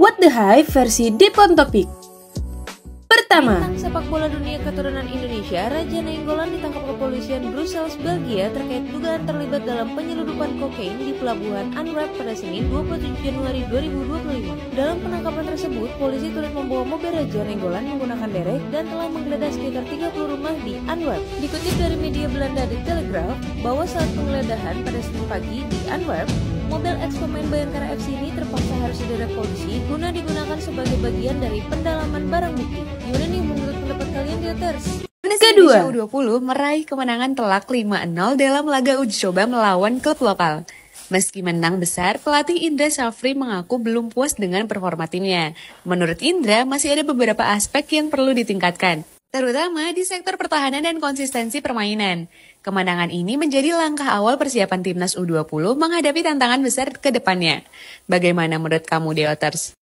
What the Hype versi Deep on Topic. Pertama, Bintang sepak bola dunia keturunan Indonesia, Raja Nainggolan ditangkap kepolisian Brussels, Belgia terkait dugaan terlibat dalam penyelundupan kokain di pelabuhan Antwerp pada Senin 27 Januari 2025. Dalam penangkapan tersebut, polisi turut membawa mobil Raja Nainggolan menggunakan derek dan telah menggeledah sekitar 30 rumah di Antwerp. Dikutip dari media Belanda The Telegraph, bahwa saat penggeledahan pada Senin pagi di Antwerp, mobil ex-pemain Bayangkara FC ini terpaksa harus dideret polisi guna digunakan sebagai bagian dari pendalaman barang bukti. Gimana nih menurut pendapat kalian di atas? Kedua, Indonesia U20 meraih kemenangan telak 5-0 dalam laga uji coba melawan klub lokal. Meski menang besar, pelatih Indra Syafri mengaku belum puas dengan performa timnya. Menurut Indra, masih ada beberapa aspek yang perlu ditingkatkan, terutama di sektor pertahanan dan konsistensi permainan. Kemenangan ini menjadi langkah awal persiapan timnas U20 menghadapi tantangan besar ke depannya. Bagaimana menurut kamu, Deoters?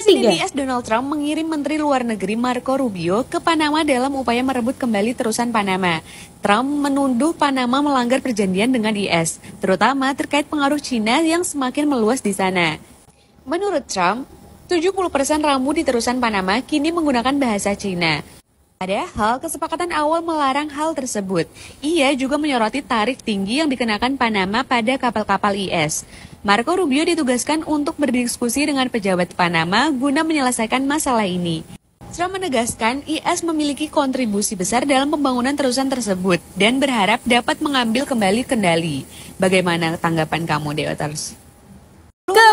ketiga, Presiden US Donald Trump mengirim Menteri Luar Negeri Marco Rubio ke Panama dalam upaya merebut kembali terusan Panama. Trump menuduh Panama melanggar perjanjian dengan IS, terutama terkait pengaruh Cina yang semakin meluas di sana. Menurut Trump, 70% rambu di terusan Panama kini menggunakan bahasa Cina. Padahal kesepakatan awal melarang hal tersebut. Ia juga menyoroti tarif tinggi yang dikenakan Panama pada kapal-kapal IS. Marco Rubio ditugaskan untuk berdiskusi dengan pejabat Panama guna menyelesaikan masalah ini. Trump menegaskan IS memiliki kontribusi besar dalam pembangunan terusan tersebut dan berharap dapat mengambil kembali kendali. Bagaimana tanggapan kamu, Deoters?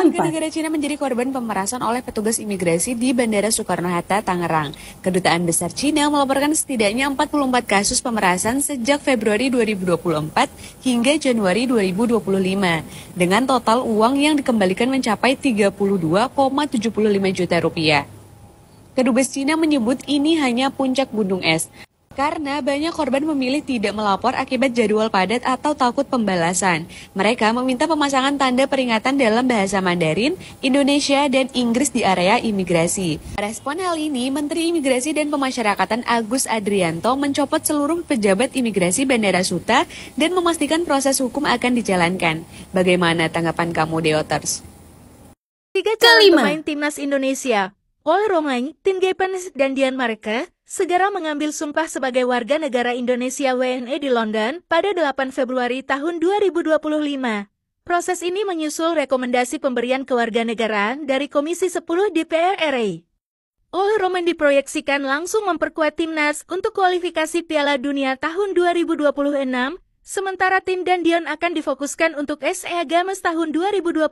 keempat, Negara Cina menjadi korban pemerasan oleh petugas imigrasi di Bandara Soekarno-Hatta, Tangerang. Kedutaan Besar Cina melaporkan setidaknya 44 kasus pemerasan sejak Februari 2024 hingga Januari 2025, dengan total uang yang dikembalikan mencapai 32,75 juta rupiah. Kedubes Cina menyebut ini hanya puncak gunung es, karena banyak korban memilih tidak melapor akibat jadwal padat atau takut pembalasan. Mereka meminta pemasangan tanda peringatan dalam bahasa Mandarin, Indonesia, dan Inggris di area imigrasi. Respon hal ini, Menteri Imigrasi dan Pemasyarakatan Agus Adrianto mencopot seluruh pejabat imigrasi Bandara Suta dan memastikan proses hukum akan dijalankan. Bagaimana tanggapan kamu, Deoters? Tiga calon kelima, pemain timnas Indonesia, Ole Romain, Tim Gepens, dan Dian Mareka, segera mengambil sumpah sebagai warga negara Indonesia WNI di London pada 8 Februari tahun 2025. Proses ini menyusul rekomendasi pemberian kewarganegaraan dari Komisi 10 DPR RI. Ole Romain diproyeksikan langsung memperkuat timnas untuk kualifikasi Piala Dunia tahun 2026, sementara Tim dan Dion akan difokuskan untuk SEA Games tahun 2025.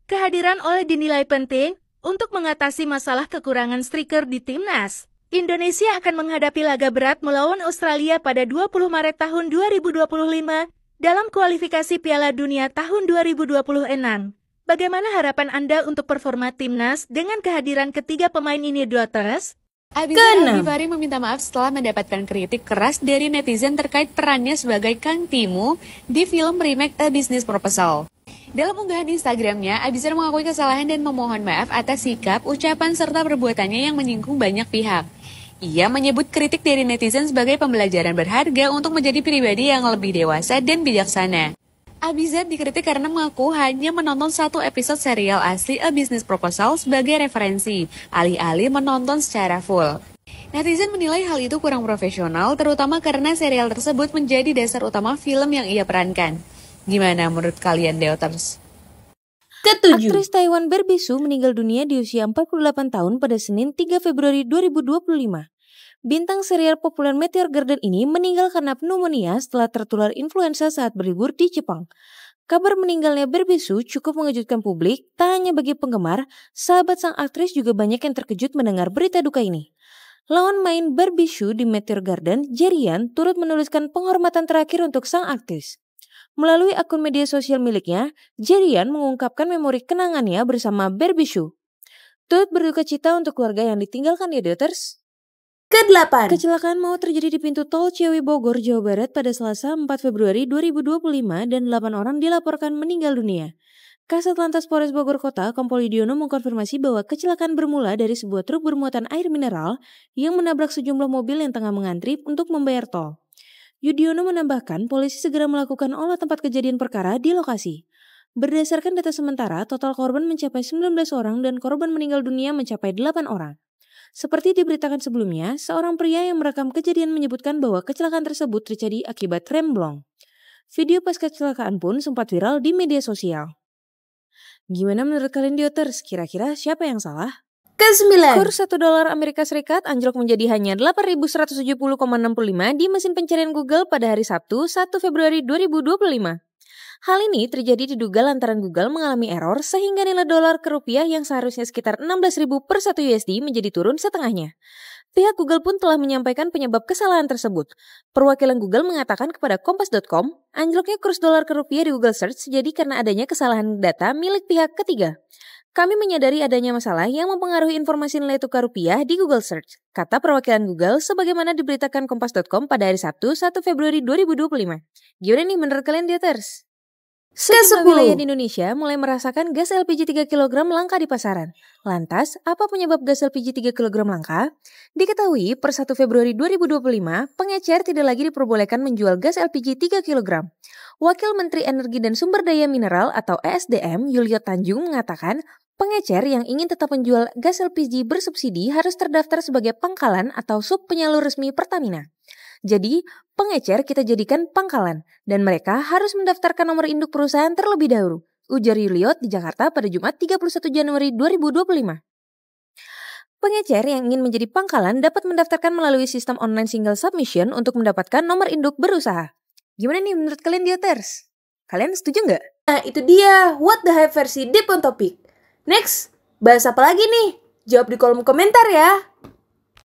Kehadiran Ole dinilai penting untuk mengatasi masalah kekurangan striker di timnas. Indonesia akan menghadapi laga berat melawan Australia pada 20 Maret tahun 2025 dalam kualifikasi Piala Dunia tahun 2026. Bagaimana harapan Anda untuk performa timnas dengan kehadiran ketiga pemain ini, Deoters? Keenam, Al-Ghifari meminta maaf setelah mendapatkan kritik keras dari netizen terkait perannya sebagai Kang Timu di film remake A Business Proposal. Dalam unggahan Instagramnya, Abizar mengakui kesalahan dan memohon maaf atas sikap, ucapan, serta perbuatannya yang menyinggung banyak pihak. Ia menyebut kritik dari netizen sebagai pembelajaran berharga untuk menjadi pribadi yang lebih dewasa dan bijaksana. Abizar dikritik karena mengaku hanya menonton satu episode serial asli A Business Proposal sebagai referensi, alih-alih menonton secara full. Netizen menilai hal itu kurang profesional, terutama karena serial tersebut menjadi dasar utama film yang ia perankan. Gimana menurut kalian, Deoters? ketujuh, Aktris Taiwan Barbie Hsu meninggal dunia di usia 48 tahun pada Senin 3 Februari 2025. Bintang serial populer Meteor Garden ini meninggal karena pneumonia setelah tertular influenza saat berlibur di Jepang. Kabar meninggalnya Barbie Hsu cukup mengejutkan publik, tak hanya bagi penggemar, sahabat sang aktris juga banyak yang terkejut mendengar berita duka ini. Lawan main Barbie Hsu di Meteor Garden, Jerian turut menuliskan penghormatan terakhir untuk sang aktris. Melalui akun media sosial miliknya, Jerian mengungkapkan memori kenangannya bersama Barbie Hsu. Turut berduka cita untuk keluarga yang ditinggalkan di Deoters. kedelapan, Kecelakaan maut terjadi di pintu tol Ciawi Bogor, Jawa Barat pada Selasa 4 Februari 2025 dan 8 orang dilaporkan meninggal dunia. Kasat Lantas Polres Bogor Kota, Kompol Yudiono mengkonfirmasi bahwa kecelakaan bermula dari sebuah truk bermuatan air mineral yang menabrak sejumlah mobil yang tengah mengantri untuk membayar tol. Yudiono menambahkan polisi segera melakukan olah tempat kejadian perkara di lokasi. Berdasarkan data sementara, total korban mencapai 19 orang dan korban meninggal dunia mencapai 8 orang. Seperti diberitakan sebelumnya, seorang pria yang merekam kejadian menyebutkan bahwa kecelakaan tersebut terjadi akibat rem blong. Video pasca kecelakaan pun sempat viral di media sosial. Gimana menurut kalian Dioters? Kira-kira siapa yang salah? Ke-9. Kurs $1 Amerika Serikat anjlok menjadi hanya 8.170,65 di mesin pencarian Google pada hari Sabtu 1 Februari 2025. Hal ini terjadi diduga lantaran Google mengalami error sehingga nilai dolar ke rupiah yang seharusnya sekitar 16.000 per 1 USD menjadi turun setengahnya. Pihak Google pun telah menyampaikan penyebab kesalahan tersebut. Perwakilan Google mengatakan kepada Kompas.com, anjloknya kurs dolar ke rupiah di Google Search jadi karena adanya kesalahan data milik pihak ketiga. Kami menyadari adanya masalah yang mempengaruhi informasi nilai tukar rupiah di Google Search, kata perwakilan Google sebagaimana diberitakan Kompas.com pada hari Sabtu 1 Februari 2025. Gimana nih menurut kalian Dioters? Sejumlah wilayah di Indonesia mulai merasakan gas LPG 3 kg langka di pasaran. Lantas, apa penyebab gas LPG 3 kg langka? Diketahui per 1 Februari 2025, pengecer tidak lagi diperbolehkan menjual gas LPG 3 kg. Wakil Menteri Energi dan Sumber Daya Mineral atau ESDM, Yulio Tanjung mengatakan, pengecer yang ingin tetap menjual gas LPG bersubsidi harus terdaftar sebagai pangkalan atau sub penyalur resmi Pertamina. Jadi, pengecer kita jadikan pangkalan, dan mereka harus mendaftarkan nomor induk perusahaan terlebih dahulu, ujar Yulio di Jakarta pada Jumat 31 Januari 2025. Pengecer yang ingin menjadi pangkalan dapat mendaftarkan melalui sistem online single submission untuk mendapatkan nomor induk berusaha. Gimana nih menurut kalian Dioters? Kalian setuju nggak? Nah itu dia, What the Hype versi Deep on Topic. Next, bahas apa lagi nih? Jawab di kolom komentar ya.